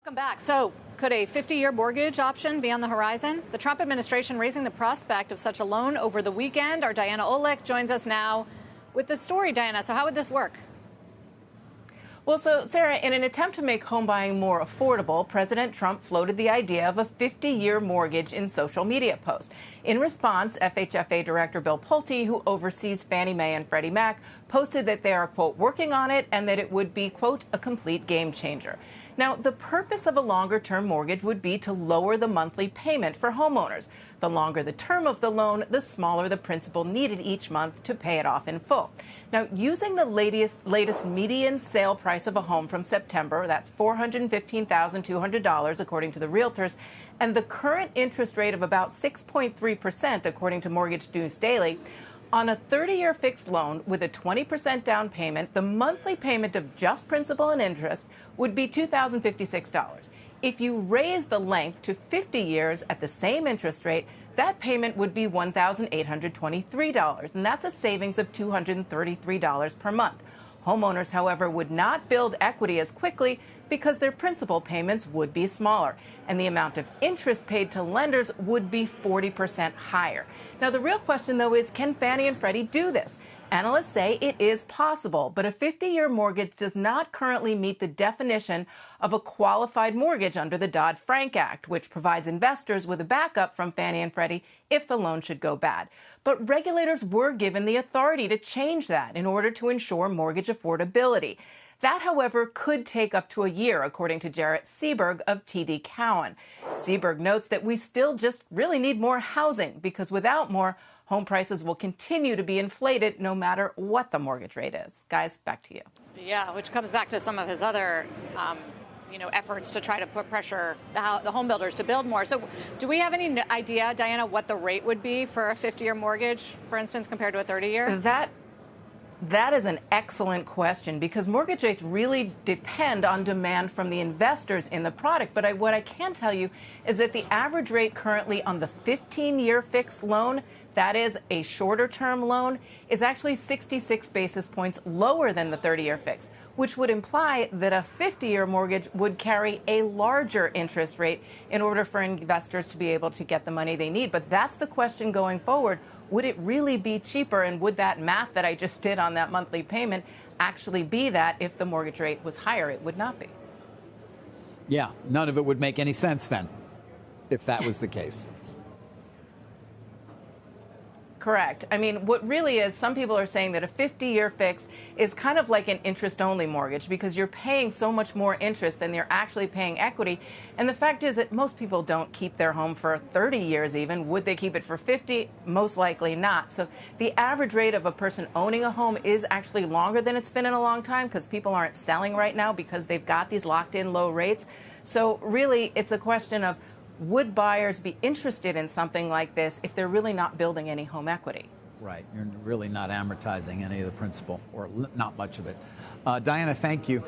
Welcome back. So, could a 50-year mortgage option be on the horizon? The Trump administration raising the prospect of such a loan over the weekend. Our Diana Olick joins us now with the story. Diana, so how would this work? Well, so, Sarah, in an attempt to make home buying more affordable, President Trump floated the idea of a 50-year mortgage in social media posts. In response, FHFA Director Bill Pulte, who oversees Fannie Mae and Freddie Mac, posted that they are, quote, working on it and that it would be, quote, a complete game changer. Now, the purpose of a longer-term mortgage would be to lower the monthly payment for homeowners. The longer the term of the loan, the smaller the principal needed each month to pay it off in full. Now, using the latest median sale price of a home from September, that's $415,200, according to the realtors, and the current interest rate of about 6.3%, according to Mortgage News Daily, on a 30-year fixed loan with a 20% down payment, the monthly payment of just principal and interest would be $2,056. If you raise the length to 50 years at the same interest rate, that payment would be $1,823, and that's a savings of $233 per month. Homeowners, however, would not build equity as quickly because their principal payments would be smaller, and the amount of interest paid to lenders would be 40% higher. Now, the real question, though, is can Fannie and Freddie do this? Analysts say it is possible, but a 50-year mortgage does not currently meet the definition of a qualified mortgage under the Dodd-Frank Act, which provides investors with a backup from Fannie and Freddie if the loan should go bad. But regulators were given the authority to change that in order to ensure mortgage affordability. That, however, could take up to a year, according to Jarrett Seberg of TD Cowen. Seberg notes that we still just really need more housing because without more, home prices will continue to be inflated no matter what the mortgage rate is. Guys, back to you. Yeah, which comes back to some of his other efforts to try to put pressure the home builders to build more. So do we have any idea, Diana, what the rate would be for a 50-year mortgage, for instance, compared to a 30-year? That is an excellent question because mortgage rates really depend on demand from the investors in the product. But what I can tell you is that the average rate currently on the 15-year fixed loan, that is a shorter-term loan, is actually 66 basis points lower than the 30-year fixed, which would imply that a 50-year mortgage would carry a larger interest rate in order for investors to be able to get the money they need. But that's the question going forward. Would it really be cheaper, and would that math that I just did on that monthly payment actually be that if the mortgage rate was higher? It would not be. Yeah, none of it would make any sense then, if that was the case. Correct. I mean, what really is, some people are saying that a 50-year fix is kind of like an interest-only mortgage because you're paying so much more interest than you're actually paying equity. And the fact is that most people don't keep their home for 30 years even. Would they keep it for 50? Most likely not. So the average rate of a person owning a home is actually longer than it's been in a long time because people aren't selling right now because they've got these locked-in low rates. So really, it's a question of would buyers be interested in something like this if they're really not building any home equity? Right. You're really not amortizing any of the principal or not much of it. Diana, thank you.